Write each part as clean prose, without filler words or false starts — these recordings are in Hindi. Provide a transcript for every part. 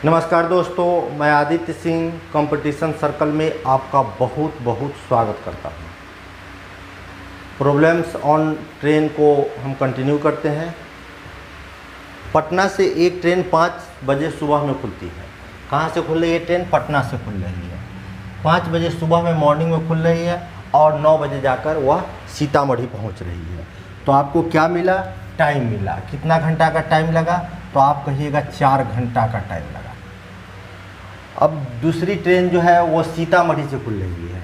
नमस्कार दोस्तों, मैं आदित्य सिंह कंपटीशन सर्कल में आपका बहुत बहुत स्वागत करता हूं। प्रॉब्लम्स ऑन ट्रेन को हम कंटिन्यू करते हैं। पटना से एक ट्रेन 5 बजे सुबह में खुलती है। कहां से खुल रही है ट्रेन? पटना से खुल रही है। 5 बजे सुबह में मॉर्निंग में खुल रही है और 9 बजे जाकर वह सीतामढ़ी पहुंच रही है। तो आपको क्या मिला? टाइम मिला। कितना घंटा का टाइम लगा? तो आप कहिएगा 4 घंटा का टाइम लगा। अब दूसरी ट्रेन जो है वो सीतामढ़ी से खुल रही है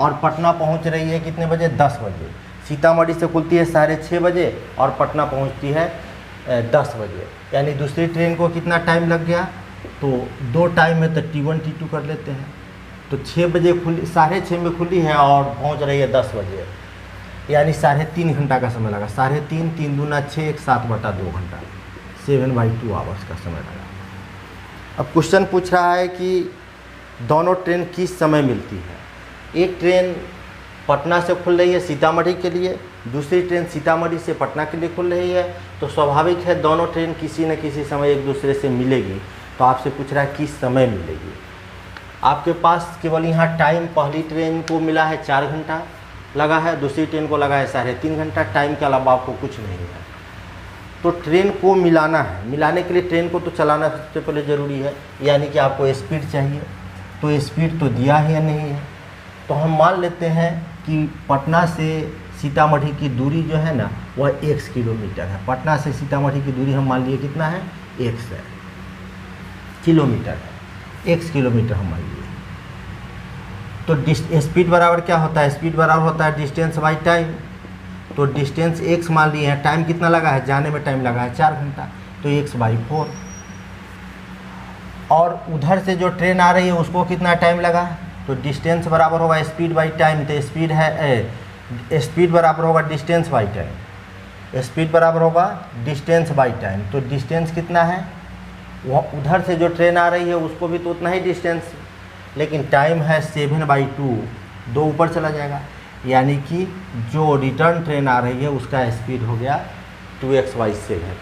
और पटना पहुंच रही है कितने बजे? 10 बजे। सीतामढ़ी से खुलती है 6:30 बजे और पटना पहुंचती है 10 बजे। यानी दूसरी ट्रेन को कितना टाइम लग गया? तो 2 टाइम है तो T1 T2 कर लेते हैं। तो 6 बजे खुली, 6:30 में खुली है और पहुंच रही है 10 बजे, यानी 3.5 घंटा का समय लगा। 3.5, 3 दूना 6, 7/2 घंटा, 7/2 आवर्स का समय लगा। अब क्वेश्चन पूछ रहा है कि दोनों ट्रेन किस समय मिलती है। एक ट्रेन पटना से खुल रही है सीतामढ़ी के लिए, दूसरी ट्रेन सीतामढ़ी से पटना के लिए खुल रही है। तो स्वाभाविक है दोनों ट्रेन किसी न किसी समय एक दूसरे से मिलेगी। तो आपसे पूछ रहा है किस समय मिलेगी। आपके पास केवल यहाँ टाइम पहली ट्रेन को मिला है 4 घंटा लगा है, दूसरी ट्रेन को लगा है 3.5 घंटा। टाइम के अलावा आपको कुछ नहीं है। तो ट्रेन को मिलाना है। मिलाने के लिए ट्रेन को तो चलाना सबसे पहले ज़रूरी है, यानी कि आपको स्पीड चाहिए। तो स्पीड तो दिया है या नहीं है? तो हम मान लेते हैं कि पटना से सीतामढ़ी की दूरी जो है ना वह 1 किलोमीटर है। पटना से सीतामढ़ी की दूरी हम मान लिए कितना है? 1 किलोमीटर है। 1 किलोमीटर हम मान लिए। तो स्पीड बराबर क्या होता है? स्पीड बराबर होता है डिस्टेंस बाई टाइम। तो डिस्टेंस x मान लिए हैं। टाइम कितना लगा है? जाने में टाइम लगा है 4 घंटा, तो x/4। और उधर से जो ट्रेन आ रही है उसको कितना टाइम लगा? तो डिस्टेंस बराबर होगा स्पीड बाई टाइम। तो स्पीड है स्पीड बराबर होगा डिस्टेंस बाई टाइम। स्पीड बराबर होगा डिस्टेंस बाई टाइम। तो डिस्टेंस कितना है? वह उधर से जो ट्रेन आ रही है उसको भी तो उतना ही डिस्टेंस, लेकिन टाइम है 7/2, 2 ऊपर चला जाएगा। यानी कि जो रिटर्न ट्रेन आ रही है उसका स्पीड हो गया 2x/7।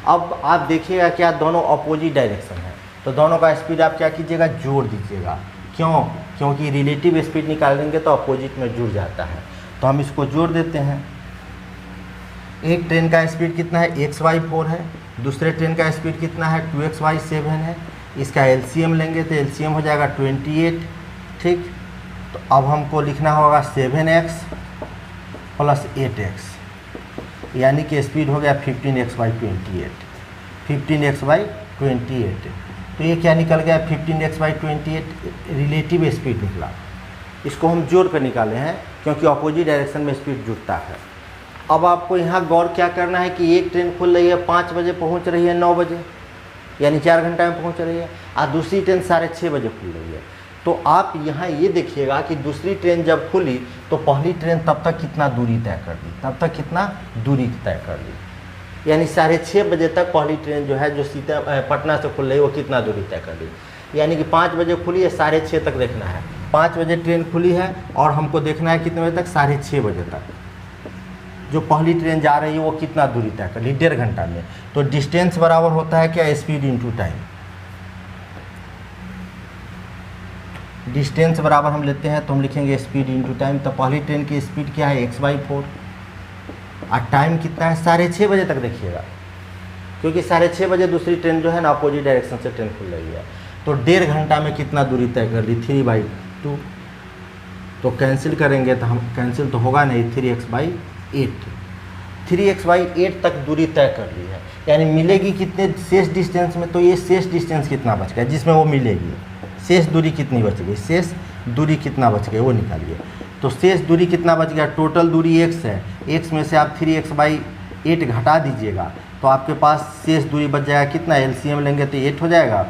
अब आप देखिएगा क्या दोनों अपोजिट डायरेक्शन है, तो दोनों का स्पीड आप क्या कीजिएगा? जोड़ दीजिएगा। क्यों? क्योंकि रिलेटिव स्पीड निकालेंगे तो अपोजिट में जुड़ जाता है। तो हम इसको जोड़ देते हैं। एक ट्रेन का स्पीड कितना है? x/4 है। दूसरे ट्रेन का स्पीड कितना है? 2x/7 है। इसका LCM लेंगे तो LCM हो जाएगा 28। ठीक, तो अब हमको लिखना होगा 7x + 8x, यानी कि स्पीड हो गया 15x/28। 15x/28। तो ये क्या निकल गया? 15x/28 रिलेटिव स्पीड निकला। इसको हम जोड़ कर निकाले हैं क्योंकि अपोजिट डायरेक्शन में स्पीड जुड़ता है। अब आपको यहाँ गौर क्या करना है कि एक ट्रेन खुल रही है 5 बजे, पहुँच रही है 9 बजे, यानी 4 घंटा में पहुँच रही है, और दूसरी ट्रेन 6:30 बजे खुल रही है। तो आप यहाँ ये देखिएगा कि दूसरी ट्रेन जब खुली तो पहली ट्रेन तब तक कितना दूरी तय कर ली, तब तक कितना दूरी तय कर ली, यानी 6:30 बजे तक पहली ट्रेन जो है जो पटना से खुल रही है वो कितना दूरी तय कर ली। यानी कि 5 बजे खुली है, 6:30 तक देखना है। 5 बजे ट्रेन खुली है और हमको देखना है कितने बजे तक? 6:30 बजे तक जो पहली ट्रेन जा रही है वो कितना दूरी तय कर ली 1.5 घंटा में। तो डिस्टेंस बराबर होता है क्या? Speed into time. डिस्टेंस बराबर हम लेते हैं तो हम लिखेंगे स्पीड इंटू टाइम। तो पहली ट्रेन की स्पीड क्या है? x/4। और टाइम कितना है? 6:30 बजे तक देखिएगा, क्योंकि 6:30 बजे दूसरी ट्रेन जो है ना अपोजिट डायरेक्शन से ट्रेन खुल रही है। तो 1.5 घंटा में कितना दूरी तय कर ली? 3/2। तो कैंसिल करेंगे तो हम कैंसिल तो होगा नहीं, 3x/8। 3x/8 तक दूरी तय कर ली है। यानी मिलेगी कितने शेष डिस्टेंस में? तो ये शेष डिस्टेंस कितना बच गया जिसमें वो मिलेगी? शेष दूरी कितनी बच गई? शेष दूरी कितना बच गई वो निकालिए। तो शेष दूरी कितना बच गया? टोटल दूरी x है। x में से आप 3x/8 घटा दीजिएगा तो आपके पास शेष दूरी बच जाएगा कितना? LCM लेंगे तो 8 हो जाएगा।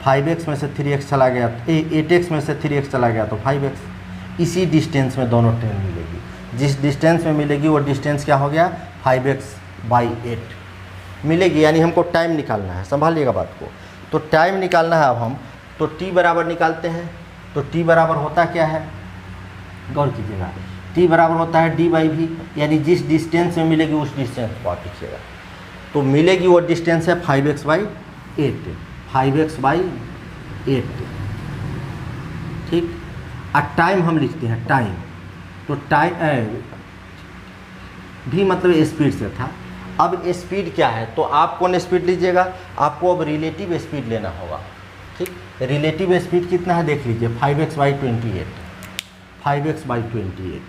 5x में से 3x चला गया, 8x में से 3x चला गया तो 5x। इसी डिस्टेंस में दोनों ट्रेन मिलेगी। जिस डिस्टेंस में मिलेगी वो डिस्टेंस क्या हो गया? 5x/8 मिलेगी। यानी हमको टाइम निकालना है, संभालिएगा बात को। तो टाइम निकालना है अब हम, तो t बराबर निकालते हैं। तो t बराबर होता क्या है? गौर कीजिएगा, t बराबर होता है d/v, यानी जिस डिस्टेंस में मिलेगी उस डिस्टेंस को आप लिखिएगा। तो मिलेगी वो डिस्टेंस है 5x/8। 5x/8, ठीक। और टाइम हम लिखते हैं टाइम, तो टाइम भी मतलब स्पीड से था। अब स्पीड क्या है, तो आप कौन स्पीड लीजिएगा, आपको अब रिलेटिव स्पीड लेना होगा, ठीक। रिलेटिव स्पीड कितना है देख लीजिए, 5x/28, 5x/28,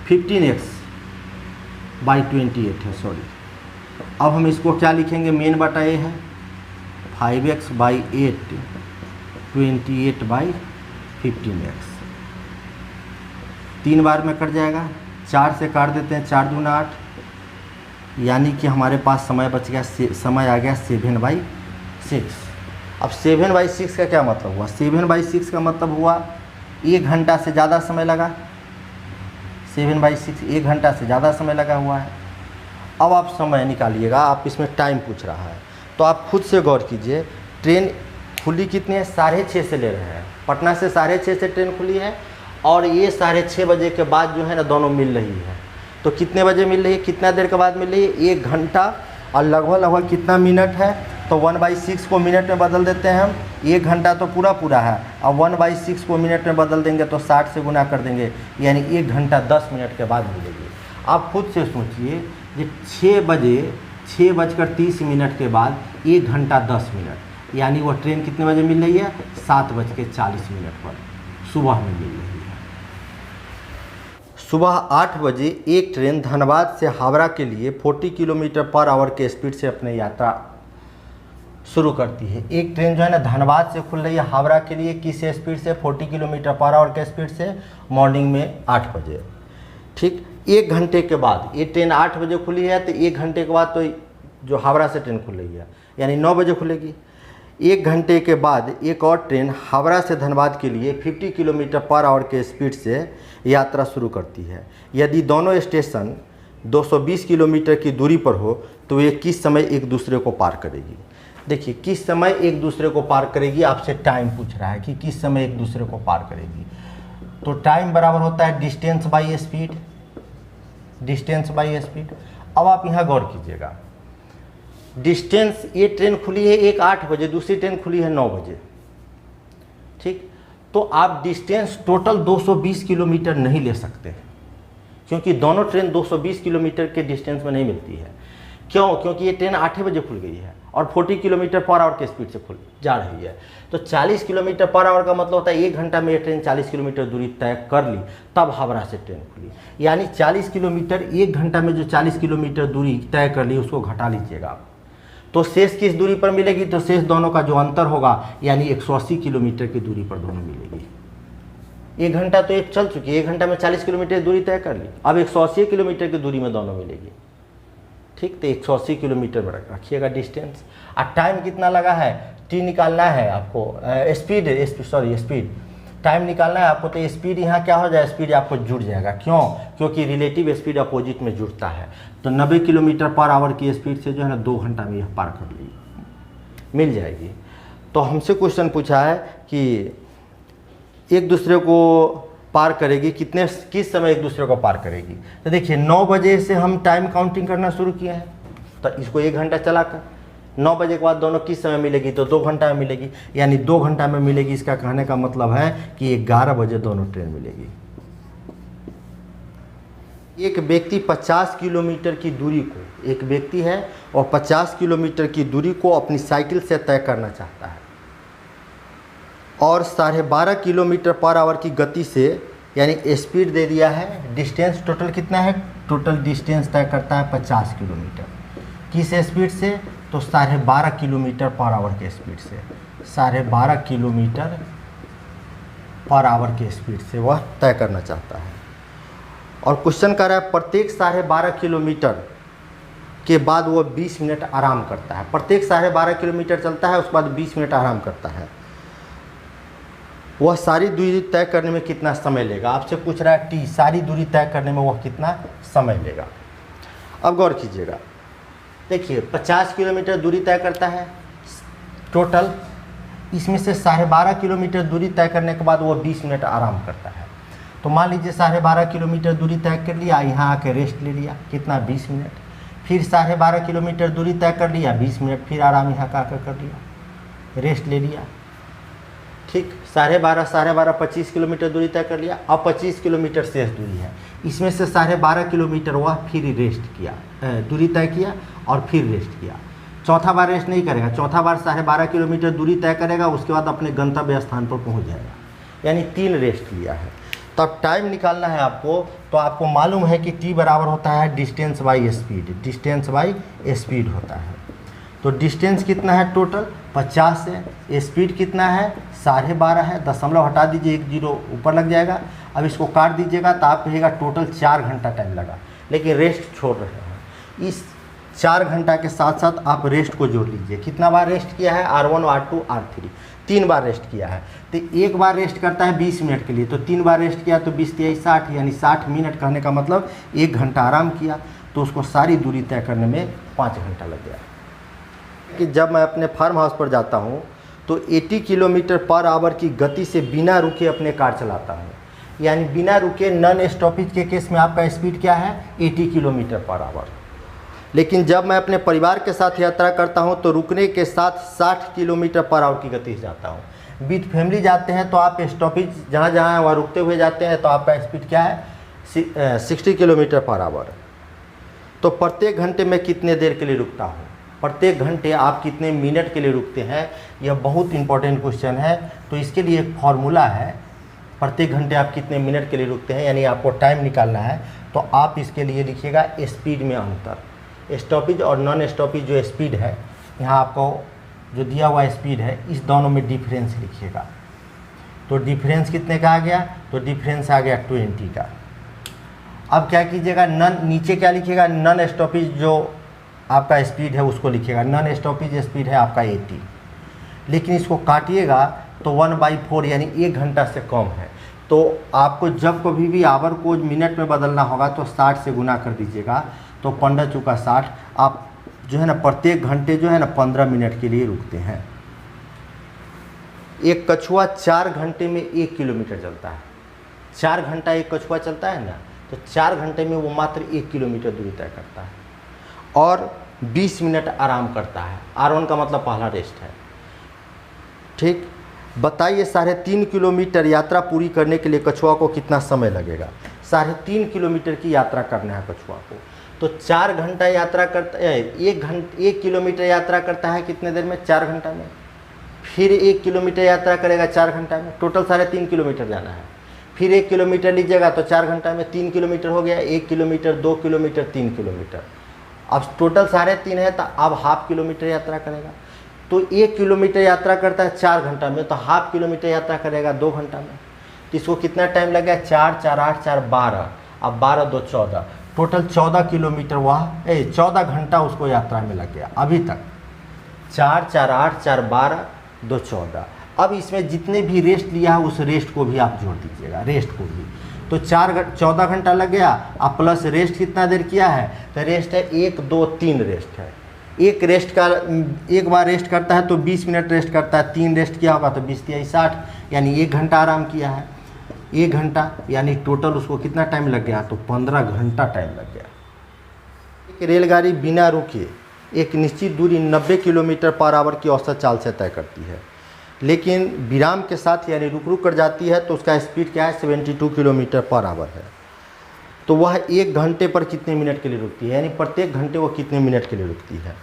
15x/28 है, सॉरी। अब हम इसको क्या लिखेंगे, मेन बटा ए है 5x/8, 28/15x, 3 बार में कट जाएगा, 4 से काट देते हैं, 4 दूना 8, यानी कि हमारे पास समय बच गया, समय आ गया 7/6। अब 7/6 का क्या मतलब हुआ, 7/6 का मतलब हुआ 1 घंटा से ज़्यादा समय लगा, 7/6 1 घंटा से ज़्यादा समय लगा हुआ है। अब आप समय निकालिएगा, आप इसमें टाइम पूछ रहा है तो आप खुद से गौर कीजिए, ट्रेन खुली कितनी है, 6:30 से ले रहे हैं, पटना से 6:30 से ट्रेन खुली है, और ये 6:30 बजे के बाद जो है ना दोनों मिल रही है। तो कितने बजे मिल रही है, कितना देर के बाद मिल रही है, 1 घंटा और लगभग कितना मिनट है, तो 1/6 को मिनट में बदल देते हैं हम, 1 घंटा तो पूरा है, अब 1/6 को मिनट में बदल देंगे तो 60 से गुना कर देंगे, यानी 1 घंटा 10 मिनट के बाद मिलेगी। आप खुद से सोचिए कि 6:30 के बाद 1 घंटा 10 मिनट, यानी वो ट्रेन कितने बजे मिल रही है, 7:40 पर सुबह में मिल रही है। सुबह 8 बजे एक ट्रेन धनबाद से हावड़ा के लिए 40 किलोमीटर पर आवर के स्पीड से अपनी यात्रा शुरू करती है। एक ट्रेन जो है ना धनबाद से खुल रही है हावड़ा के लिए, किस स्पीड से, 40 किलोमीटर पर आवर के स्पीड से, मॉर्निंग में 8 बजे, ठीक। 1 घंटे के बाद, ये ट्रेन 8 बजे खुली है, तो 1 घंटे के बाद तो जो हावड़ा से ट्रेन खुल रही है यानी 9 बजे खुलेगी। 1 घंटे के बाद एक और ट्रेन हावड़ा से धनबाद के लिए 50 किलोमीटर पर आवर के स्पीड से यात्रा शुरू करती है। यदि दोनों स्टेशन 220 किलोमीटर की दूरी पर हो तो ये किस समय एक दूसरे को पार करेगी। देखिए किस समय एक दूसरे को पार करेगी, आपसे टाइम पूछ रहा है कि किस समय एक दूसरे को पार करेगी। तो टाइम बराबर होता है distance by speed, distance by speed. अब आप यहाँ गौर कीजिएगा, डिस्टेंस, ये ट्रेन खुली है एक 8 बजे, दूसरी ट्रेन खुली है 9 बजे, ठीक। तो आप डिस्टेंस टोटल 220 किलोमीटर नहीं ले सकते, क्योंकि दोनों ट्रेन 220 किलोमीटर के डिस्टेंस में नहीं मिलती है। क्यों, क्योंकि ये ट्रेन 8 बजे खुल गई है और 40 किलोमीटर पर आवर के स्पीड से खुल जा रही है। तो 40 किलोमीटर पर आवर का मतलब होता है 1 घंटा में ये ट्रेन 40 किलोमीटर दूरी तय कर ली, तब हावड़ा से ट्रेन खुली। यानी 40 किलोमीटर 1 घंटा में जो 40 किलोमीटर दूरी तय कर ली उसको घटा लीजिएगा आप, तो शेष किस दूरी पर मिलेगी, तो शेष दोनों का जो अंतर होगा यानी 180 किलोमीटर की दूरी पर दोनों मिलेगी। 1 घंटा तो एक चल चुकी है, 1 घंटा में 40 किलोमीटर दूरी तय कर ली, अब 180 किलोमीटर की दूरी में दोनों मिलेगी, ठीक। तो 180 किलोमीटर में रखिएगा डिस्टेंस। और टाइम कितना लगा है, टी निकालना है आपको, स्पीड टाइम निकालना है आपको। तो स्पीड यहाँ क्या हो जाए, स्पीड आपको जुड़ जाएगा। क्यों, क्योंकि रिलेटिव स्पीड अपोजिट में जुड़ता है। तो 90 किलोमीटर पर आवर की स्पीड से जो है ना 2 घंटा में यह पार कर ली मिल जाएगी। तो हमसे क्वेश्चन पूछा है कि एक दूसरे को पार करेगी, किस समय एक दूसरे को पार करेगी। तो देखिए 9 बजे से हम टाइम काउंटिंग करना शुरू किए हैं, तो इसको 1 घंटा चलाकर 9 बजे के बाद दोनों किस समय मिलेगी, तो 2 घंटा में मिलेगी, यानी 2 घंटा में मिलेगी। इसका कहने का मतलब है कि 11 बजे दोनों ट्रेन मिलेगी। एक व्यक्ति 50 किलोमीटर की दूरी को, एक व्यक्ति है और 50 किलोमीटर की दूरी को अपनी साइकिल से तय करना चाहता है और 12.5 किलोमीटर पर आवर की गति से, यानी स्पीड दे दिया है। डिस्टेंस टोटल कितना है, टोटल डिस्टेंस तय करता है 50 किलोमीटर। किस स्पीड से, तो 12.5 किलोमीटर पर आवर के स्पीड से, 12.5 किलोमीटर पर आवर के स्पीड से वह तय करना चाहता है। और क्वेश्चन कर रहा है प्रत्येक 12.5 किलोमीटर के बाद वो 20 मिनट आराम करता है। प्रत्येक 12.5 किलोमीटर चलता है, उसके बाद 20 मिनट आराम करता है। वह सारी दूरी तय करने में कितना समय लेगा, आपसे पूछ रहा है टी, सारी दूरी तय करने में वह कितना समय लेगा। अब गौर कीजिएगा, देखिए 50 किलोमीटर दूरी तय करता है टोटल, इसमें से 12.5 किलोमीटर दूरी तय करने के बाद वो 20 मिनट आराम करता है। तो मान लीजिए 12.5 किलोमीटर दूरी तय कर लिया, यहाँ आके रेस्ट ले लिया, कितना 20 मिनट। फिर 12.5 किलोमीटर दूरी तय कर लिया, 20 मिनट फिर आराम यहाँ का कर लिया, रेस्ट ले लिया। ठीक, 12.5 25 किलोमीटर दूरी तय कर लिया। अब 25 किलोमीटर शेष दूरी है, इसमें से 12.5 किलोमीटर वह फिर रेस्ट किया, दूरी तय किया और फिर रेस्ट किया। चौथा बार रेस्ट नहीं करेगा, चौथा बार 12.5 किलोमीटर दूरी तय करेगा, उसके बाद अपने गंतव्य स्थान पर पहुंच जाएगा, यानी 3 रेस्ट लिया है। तब टाइम निकालना है आपको, तो आपको मालूम है कि T बराबर होता है distance by speed, distance by speed होता है। तो डिस्टेंस कितना है टोटल 50 है, स्पीड कितना है 12.5 है, दशमलव हटा दीजिए, 1 0 ऊपर लग जाएगा। अब इसको काट दीजिएगा तो आप कहेगा टोटल 4 घंटा टाइम लगा, लेकिन रेस्ट छोड़ रहे हैं। इस 4 घंटा के साथ साथ आप रेस्ट को जोड़ लीजिए। कितना बार रेस्ट किया है, R1 R2 R3, 3 बार रेस्ट किया है। तो एक बार रेस्ट करता है 20 मिनट के लिए, तो 3 बार रेस्ट किया तो 20 × 60, यानी 60 मिनट कहने का मतलब 1 घंटा आराम किया, तो उसको सारी दूरी तय करने में 5 घंटा लग गया। कि जब मैं अपने फार्म हाउस पर जाता हूँ तो 80 किलोमीटर पर आवर की गति से बिना रुके अपने कार चलाता हूँ, यानी बिना रुके नॉन स्टॉपेज के केस में आपका स्पीड क्या है 80 किलोमीटर पर आवर। लेकिन जब मैं अपने परिवार के साथ यात्रा करता हूं तो रुकने के साथ 60 किलोमीटर पर आवर की गति से जाता हूं। विद फैमिली जाते हैं तो आप स्टॉपेज जहां जहां है वहाँ रुकते हुए जाते हैं, तो आपका स्पीड क्या है 60 किलोमीटर पर आवर। तो प्रत्येक घंटे में कितने देर के लिए रुकता हूँ, प्रत्येक घंटे आप कितने मिनट के लिए रुकते हैं, यह बहुत इंपॉर्टेंट क्वेश्चन है। तो इसके लिए एक फार्मूला है, प्रत्येक घंटे आप कितने मिनट के लिए रुकते हैं, यानी आपको टाइम निकालना है। तो आप इसके लिए लिखिएगा स्पीड में अंतर, स्टॉपेज और नॉन स्टॉपेज जो स्पीड है, यहाँ आपको जो दिया हुआ स्पीड है, इस दोनों में डिफरेंस लिखिएगा। तो डिफरेंस कितने का आ गया, तो डिफरेंस आ गया 20 का। अब क्या कीजिएगा, नॉन नीचे क्या लिखिएगा, नॉन स्टॉपेज जो आपका स्पीड है उसको लिखिएगा। नॉन स्टॉपेज स्पीड है आपका 80, लेकिन इसको काटिएगा तो 1/4 यानी 1 घंटा से कम है। तो आपको जब कभी भी आवर को मिनट में बदलना होगा तो 60 से गुना कर दीजिएगा, तो 15 चौका 60। आप जो है ना प्रत्येक घंटे जो है ना 15 मिनट के लिए रुकते हैं। एक कछुआ 4 घंटे में 1 किलोमीटर चलता है, 4 घंटा एक कछुआ चलता है ना, तो 4 घंटे में वो मात्र 1 किलोमीटर दूरी तय करता है और 20 मिनट आराम करता है। R1 का मतलब पहला रेस्ट है। ठीक, बताइए 3.5 किलोमीटर यात्रा पूरी करने के लिए कछुआ को कितना समय लगेगा। 3.5 किलोमीटर की यात्रा करना है कछुआ को, तो 4 घंटा यात्रा करता है, 1 किलोमीटर यात्रा करता है कितने देर में, 4 घंटा में। फिर 1 किलोमीटर यात्रा करेगा 4 घंटा में, टोटल 3.5 किलोमीटर जाना है। फिर 1 किलोमीटर लीजिएगा तो 4 घंटा में 3 किलोमीटर हो गया, 1 किलोमीटर 2 किलोमीटर 3 किलोमीटर। अब टोटल 3.5 है, तो अब हाफ किलोमीटर यात्रा करेगा। तो 1 किलोमीटर यात्रा करता है 4 घंटा में, तो हाफ किलोमीटर यात्रा करेगा 2 घंटा में। तो इसको कितना टाइम लगेगा, 4 4 8 4 12, अब 12 2 14, टोटल 14 किलोमीटर वह 14 घंटा उसको यात्रा में लग गया अभी तक। 4 4 8 4 12 2 14। अब इसमें जितने भी रेस्ट लिया है उस रेस्ट को भी आप जोड़ दीजिएगा, रेस्ट को भी। तो 14 घंटा लग गया, अब प्लस रेस्ट कितना देर किया है, तो रेस्ट है 1 2 3 रेस्ट है। एक बार रेस्ट करता है तो 20 मिनट रेस्ट करता है, 3 रेस्ट किया होगा तो 20 × 60, यानी 1 घंटा आराम किया है। 1 घंटा यानी टोटल उसको कितना टाइम लग गया, तो 15 घंटा टाइम लग गया। एक रेलगाड़ी बिना रुके एक निश्चित दूरी 90 किलोमीटर पर आवर की औसत चाल से तय करती है, लेकिन विराम के साथ यानी रुक कर जाती है तो उसका स्पीड क्या है 72 किलोमीटर पर आवर है। तो वह 1 घंटे पर कितने मिनट के लिए रुकती है, यानी प्रत्येक घंटे वो कितने मिनट के लिए रुकती है।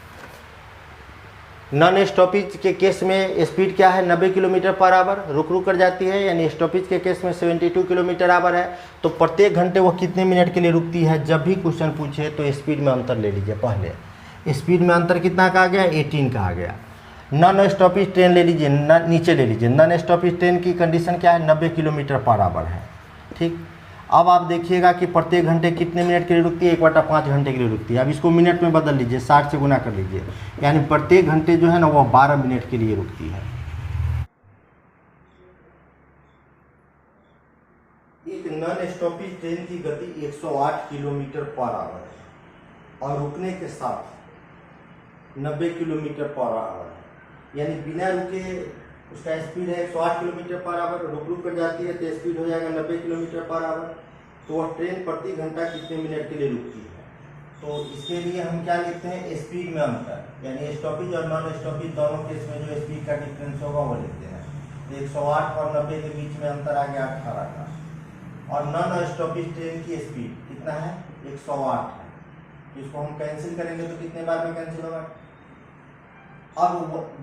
नॉन स्टॉपेज के केस में स्पीड क्या है 90 किलोमीटर पर आवर, रुक कर जाती है, यानी स्टॉपेज के केस में 72 किलोमीटर आवर है। तो प्रत्येक घंटे वो कितने मिनट के लिए रुकती है। जब भी क्वेश्चन पूछे तो स्पीड में अंतर ले लीजिए। पहले स्पीड में अंतर कितना का आ गया, 18 का आ गया। नॉन स्टॉपेज ट्रेन ले लीजिए, नीचे ले लीजिए। नॉन स्टॉपेज ट्रेन की कंडीशन क्या है, 90 किलोमीटर पर आवर है। ठीक, अब आप देखिएगा कि प्रत्येक घंटे कितने मिनट के लिए रुकती है, 1/5 घंटे के लिए रुकती है। अब इसको मिनट में बदल लीजिए, 60 से गुना कर लीजिए, यानी प्रत्येक घंटे जो है ना वो 12 मिनट के लिए रुकती है। एक नॉन स्टॉपेज ट्रेन की गति 108 किलोमीटर पर आवर है और रुकने के साथ 90 किलोमीटर पर आवर है, यानी बिना रुके उसका स्पीड है 108 किलोमीटर पर आवर, रुक कर जाती है तो स्पीड हो जाएगा 90 किलोमीटर पर आवर। तो वह ट्रेन प्रति घंटा कितने मिनट के लिए रुकती है। तो इसके लिए हम क्या लिखते हैं, स्पीड में अंतर, यानी स्टॉपेज और नॉन स्टॉपेज दोनों केस में जो स्पीड का डिफरेंस होगा वो लिखते हैं। तो 108 और 90 के बीच में अंतर आ गया 18 का, और नॉन स्टॉपेज ट्रेन की स्पीड कितना है, 108 है। तो इसको हम कैंसिल करेंगे तो कितने बार में कैंसिल होगा। अब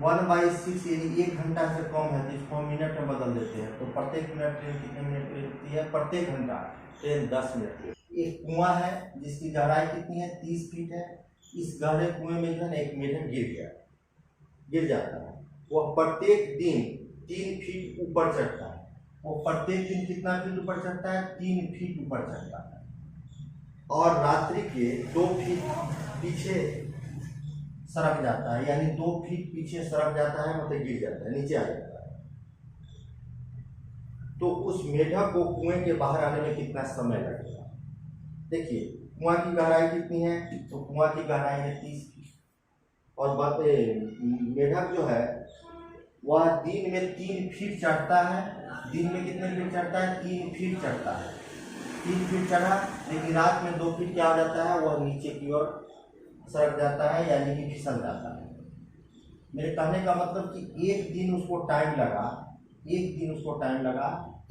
1/6 यानी 1 घंटा से कम है तो इसको हम मिनट में बदल देते हैं। तो प्रत्येक मिनट ट्रेन कितने मिनट की रुकती है, प्रत्येक घंटा ट्रेन 10 मिनट की। एक कुआं है जिसकी गहराई कितनी है, 30 फीट है। इस गहरे कुएं में जो है ना एक मेढक गिर जाता है। वह प्रत्येक दिन 3 फीट ऊपर चढ़ता है। वो प्रत्येक दिन कितना फीट ऊपर चढ़ता है, 3 फीट ऊपर चढ़ता है, और रात्रि के 2 फीट पीछे सरक जाता है, यानी 2 फीट पीछे सरक जाता है, मतलब गिर जाता है, नीचे आ जाता है। तो उस मेढक को कुएं के बाहर आने में कितना समय लगेगा। देखिए कुआं की गहराई कितनी है, तो कुआं की गहराई है 30 फीट, और मेढक जो है वह दिन में 3 फीट चढ़ता है। दिन में कितने फीट चढ़ता है, 3 फीट चढ़ता है। 3 फीट चढ़ा, लेकिन रात में 2 फीट क्या हो जाता है, वह नीचे की ओर सरक जाता है, यानी कि फिसल जाता है। मेरे कहने का मतलब कि एक दिन उसको टाइम लगा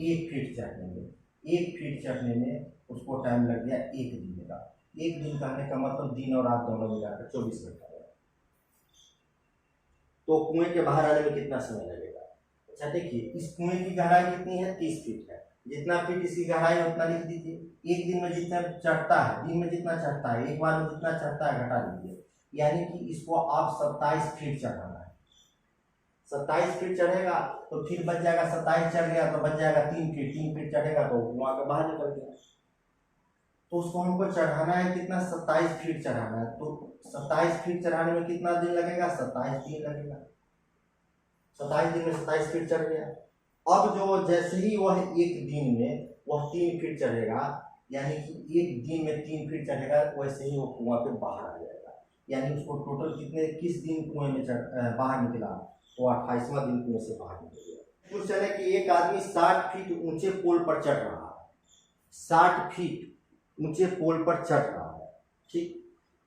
1 फीट चढ़ने में। 1 फीट चढ़ने में उसको टाइम लग गया 1 दिन का। 1 दिन कहने का मतलब दिन और रात दोनों मिलाकर 24 घंटा। तो कुएं के बाहर आने में कितना समय लगेगा। अच्छा देखिए, इस कुएं की गहराई कितनी है, 30 फीट है। जितना फीट इसकी गहराई उतना लिख दीजिए। एक दिन में जितना चढ़ता है, दिन में जितना चढ़ता है, एक बार में जितना चढ़ता है घटा दीजिए, यानी कि इसको आप 27 फीट चढ़ाना है। 27 फीट चढ़ेगा तो फिर बच जाएगा, 27 चढ़ गया तो बच जाएगा 3 फीट। 3 फीट चढ़ेगा तो वहां के बाहर निकल गया। तो उसको हमको चढ़ाना है कितना, 27 फीट चढ़ाना है। तो 27 फीट चढ़ाने में कितना दिन लगेगा, 27 दिन लगेगा। 27 दिन में 27 फीट चढ़ गया। अब जो जैसे ही वह एक दिन में वह 3 फीट चढ़ेगा, यानी कि एक दिन में 3 फीट चढ़ेगा, वैसे ही वो कुआं के बाहर आ जाएगा। यानी उसको टोटल किस दिन कुएं में बाहर निकला, तो 28वां दिन कुएं से बाहर निकल गया। क्वेश्चन है कि एक आदमी 60 फीट ऊंचे पोल पर चढ़ रहा है। 60 फीट ऊंचे पोल पर चढ़ रहा है, ठीक।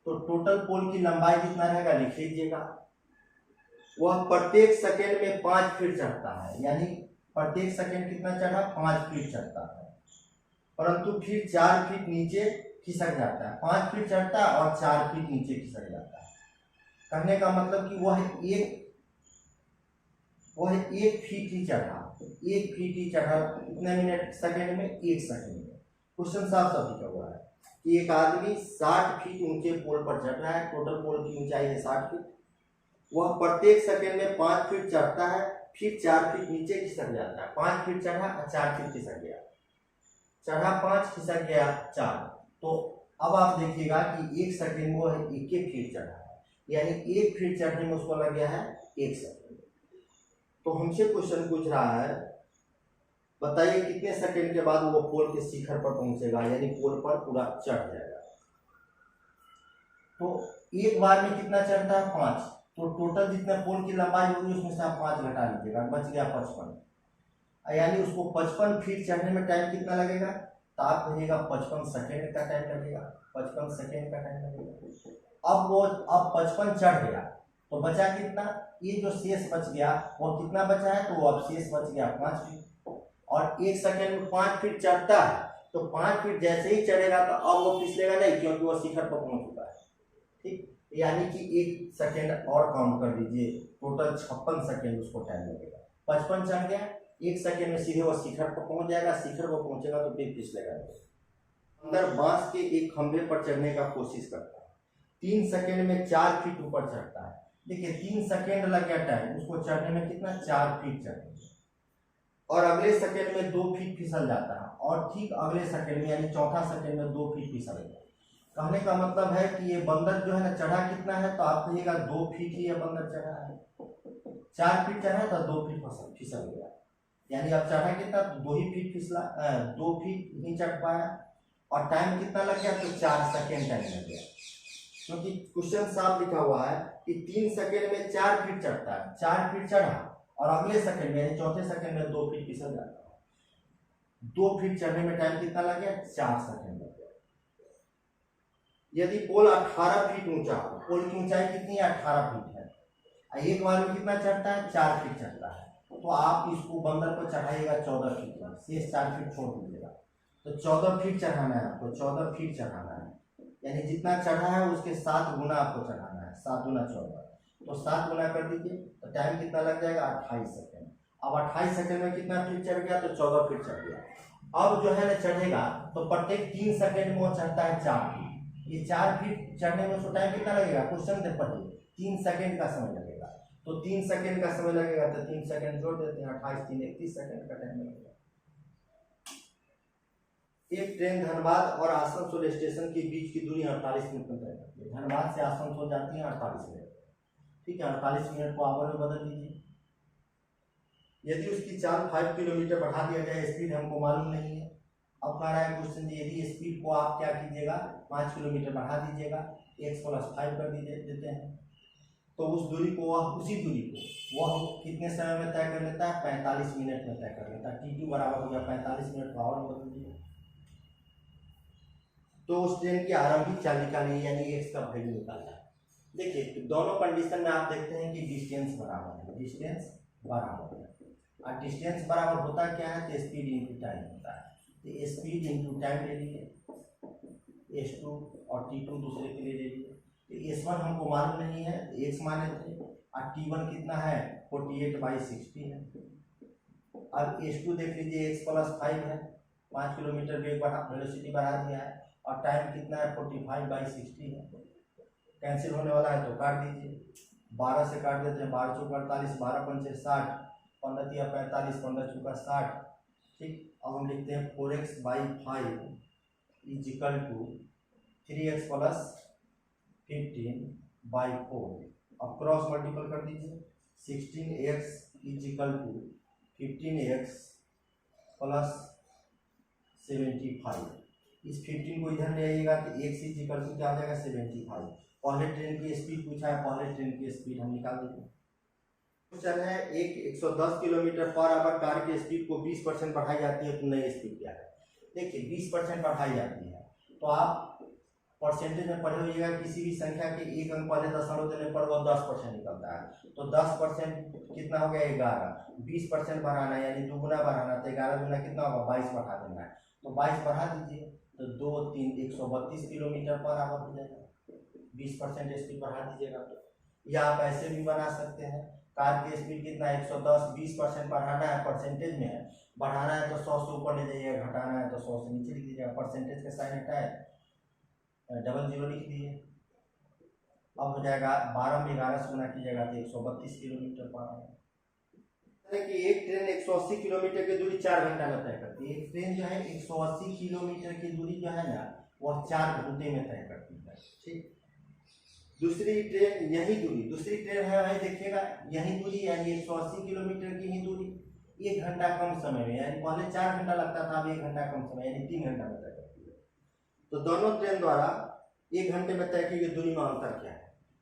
तो टोटल पोल की लंबाई कितना रहेगा, लिख लीजिएगा। वह प्रत्येक सेकेंड में 5 फीट चढ़ता है, यानी प्रत्येक सेकेंड कितना चढ़ा, 5 फीट चढ़ता है। परंतु फिर 4 फीट नीचे खिसक जाता है। 5 फीट चढ़ता है और 4 फीट नीचे खिसक जाता है। कहने का मतलब कि वह एक फीट ही चढ़ा। 1 फीट ही चढ़ा कितने मिनट, सेकेंड में, 1 सेकेंड में। क्वेश्चन साफ साफ लिखा हुआ है कि एक आदमी 60 फीट ऊंचे पोल पर चढ़ रहा है। टोटल पोल की ऊंचाई है 60 फीट। वह प्रत्येक सेकेंड में 5 फीट चढ़ता है, फिर 4 फीट नीचे खिसक जाता है। 5 फीट चढ़ा और 4 फीट खिसक गया। चढ़ा 5, खिसक गया 4। तो अब आप देखिएगा कि 1 सेकेंड वो 1 फीट चढ़ा है, यानी 1 फीट चढ़ने में उसको लग गया है 1 सेकेंड। तो हमसे क्वेश्चन पूछ रहा है, बताइए कितने सेकेंड के बाद वो पोल के शिखर पर पहुंचेगा, यानी पोल पर पूरा चढ़ जाएगा। तो एक बार में कितना चढ़ता है, 5। तो टोटल जितना पोल की लंबाई होगी उसमें से आप 5 घटा लीजिएगा, बच गया 55। यानी उसको 55 फीट चढ़ने में टाइम कितना लगेगा, तो आप कहिएगा 55 सेकेंड का टाइम लगेगा। 55 सेकेंड का टाइम लगेगा। अब 55 चढ़ गया तो बचा कितना, ये जो शेष बच गया वो कितना बचा है, तो अब शेष बच गया 5 फीट। और 1 सेकेंड में 5 फीट चढ़ता है, तो 5 फीट जैसे ही चढ़ेगा तो अब वो फिसलेगा नहीं, क्योंकि वो शिखर पर पहुंच चुका है, ठीक। यानी कि 1 सेकेंड और काउंट कर दीजिए, टोटल 56 सेकेंड उसको टाइम लगेगा। 55 चढ़ गया, 1 सेकेंड में सीधे वो शिखर पर पहुंच जाएगा। शिखर पर पहुंचेगा तो फिर फिसलेगा। अंदर बांस के एक खंभे पर चढ़ने का कोशिश करता है। 3 सेकेंड में 4 फीट ऊपर चढ़ता है। देखिए 3 सेकेंड लग गया टाइम उसको चढ़ने में, कितना, 4 फीट चढ़ने। और अगले सेकेंड में 2 फीट फिसल जाता है, और ठीक अगले सेकेंड में यानी चौथा सेकेंड में 2 फीट फिसल गया। कहने का मतलब है कि ये बंदर जो है ना, चढ़ा कितना है, तो आप कहिएगा 2 फीट ही ये बंदर चढ़ा है। 4 फीट चढ़ा तो 2 फीट फिसल गया, यानी अब चढ़ा कितना, 2 ही फीट फिसला, 2 फीट ही चढ़ पाया। और टाइम कितना लग गया, तो 4 सेकेंड टाइम लग गया। क्योंकि क्वेश्चन साफ लिखा हुआ है कि 3 सेकेंड में 4 फीट चढ़ता है। 4 फीट चढ़ा और अगले सेकेंड में यानी चौथे सेकेंड में 2 फीट फिसल जाता है। 2 फीट चढ़ने में टाइम कितना लग गया, 4 सेकेंड लग गया। यदि पोल 18 फीट ऊंचा हो, पोल की ऊंचाई कितनी है? 18 फीट है, एक बार में कितना चढ़ता है? 4 फीट चढ़ता है, तो आप इसको बंदर को चढ़ाइएगा 14 फीट पर, शेष 4 फीट छोड़ दीजिएगा, तो 14 फीट चढ़ाना है आपको, 14 फीट चढ़ाना है, यानी जितना चढ़ा है उसके 7 गुना आपको चढ़ाना है, 7 गुना 14, तो 7 गुना कर दीजिए, तो टाइम कितना लग जाएगा? 28 सेकेंड। अब 28 सेकेंड में कितना फीट चढ़ गया? तो 14 फीट चढ़ गया। अब जो है ना चढ़ेगा तो प्रत्येक 3 सेकेंड में वो चढ़ता है 4 फीट, ये 4 फीट चढ़ने में उसको टाइम कितना लगेगा? क्वेश्चन दे पढ़िए, 3 सेकेंड का समय लगेगा, तो 3 सेकेंड का समय लगेगा, तो 3 सेकेंड जोड़ देते हैं, 28 3 31 सेकेंड का टाइम लगेगा। एक ट्रेन धनबाद और आसनसोल स्टेशन के बीच की दूरी 48 मिनट में तय करती है। धनबाद से आसनसोल जाती है 48 मिनट, ठीक है, 48 मिनट को आवर में बदल दीजिए। यदि उसकी चाल 5 किलोमीटर बढ़ा दिया जाए, स्पीड हमको मालूम नहीं है, अब कह रहा है क्वेश्चन जी यदि स्पीड को आप क्या कीजिएगा? 5 किलोमीटर बढ़ा दीजिएगा, x + 5 कर देते हैं, तो उस दूरी को वह उसी दूरी को वह कितने समय में तय कर लेता है? 45 मिनट में तय कर लेता है। T2 बराबर हो गया 45 मिनट को आवर में बदल दीजिए। तो उस ट्रेन की आरंभिक चाल निकालिए, यानी x का वैल्यू निकालना है। देखिए तो दोनों कंडीशन में आप देखते हैं कि डिस्टेंस बराबर है, डिस्टेंस बराबर है, और डिस्टेंस बराबर होता क्या है? तो स्पीड इंटू टाइम होता है, तो स्पीड इंटू टाइम ले लीजिए, S2 और T2 दूसरे के लिए ले लीजिए, तो S1 हमको मालूम नहीं है, तो x मान लेते हैं, और T1 कितना है? 48/60 है। अब S2 देख लीजिए, x + 5 है, 5 किलोमीटर वेग बढ़ा, वेलोसिटी बढ़ा दिया है, और टाइम कितना है? 45/60 है, कैंसिल होने वाला है तो काट दीजिए, 12 से काट देते हैं, 12 चौक 48, 12 पंचे 60, 15 तिया 45, 15 चौका 60, ठीक। अब हम लिखते हैं 4x/5 = 3x + 15/4, अब क्रॉस मल्टीपल कर दीजिए, 16x = 15x + 75, इस 15 को इधर ले आइएगा तो x = क्या हो जाएगा? 75। पहले ट्रेन की स्पीड पूछा है, पहले ट्रेन की स्पीड हम निकाल देंगे। क्वेश्चन है, एक 110 किलोमीटर पर आवर कार की स्पीड को 20% बढ़ाई जाती है, तो नई स्पीड क्या है? देखिए 20% बढ़ाई जाती है, तो आप परसेंटेज में पढ़े होइएगा, किसी भी संख्या के एक अंक पहले दशमलव देने पर वो 10% निकलता है, तो 10% कितना हो गया? 11, 20% बढ़ाना यानी दुगुना बढ़ाना, तो 11 गुना कितना होगा? 22 बढ़ा देना है, तो 22 बढ़ा दीजिए, तो 2 3 132 किलोमीटर पर आवर हो जाएगा, 20% स्पीड बढ़ा दीजिएगा। तो या आप ऐसे भी बना सकते हैं, कार की स्पीड कितना है? 110, 20% बढ़ाना है, परसेंटेज में है, बढ़ाना है तो 100 से ऊपर ले जाइएगा, घटाना है तो 100 से नीचे लिख दीजिएगा, परसेंटेज के साइन हटाए, डबल जीरो लिख दिए, अब हो जाएगा 12 में 11 से गुना कीजिएगा तो 132 किलोमीटर पर आवर। कि एक ट्रेन 180 किलोमीटर की दूरी 4 घंटा में तय करती है, एक ट्रेन जो है 180 किलोमीटर की दूरी जो है ना, वह 4 घंटे में तय करती है, ठीक। दूसरी ट्रेन यही दूरी, दूसरी ट्रेन है भाई देखिएगा यही दूरी, यानी 180 किलोमीटर की ही दूरी 1 घंटा कम समय में, यानी पहले 4 घंटा लगता था, अब 1 घंटा कम समय यानी 3 घंटा में तय करती है। तो दोनों ट्रेन द्वारा 1 घंटे में तय की गई दूरी में अंतर क्या है?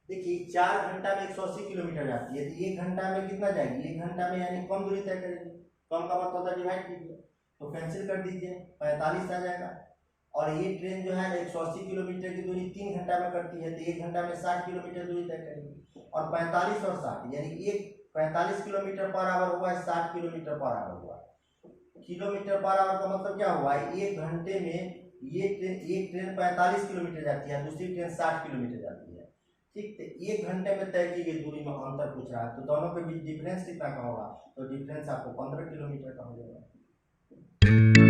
देखिए 4 घंटा में 180 किलोमीटर जाती है, तो 1 घंटा में कितना जाएगी? 1 घंटा में यानी कम दूरी तय करेगी, कम का मतलब होता है डिवाइड कीजिए, तो कैंसिल कर दीजिए, 45 आ जाएगा। और ये ट्रेन जो है ना 180 किलोमीटर की दूरी 3 घंटा में करती है, तो 1 घंटा में 60 किलोमीटर दूरी तय करेगी, और 45 और 60 यानी एक 45 किलोमीटर पर आवर हुआ, 60 किलोमीटर पर आवर हुआ। किलोमीटर पर आवर का मतलब क्या हुआ? 1 घंटे में एक ट्रेन 45 किलोमीटर जाती है, दूसरी ट्रेन 60 किलोमीटर जाती है, ठीक। तो 1 घंटे में तय की गई दूरी में अंतर पूछ रहा है, तो दोनों के बीच डिफरेंस कितना का होगा? तो डिफरेंस आपको 15 किलोमीटर का हो जाएगा।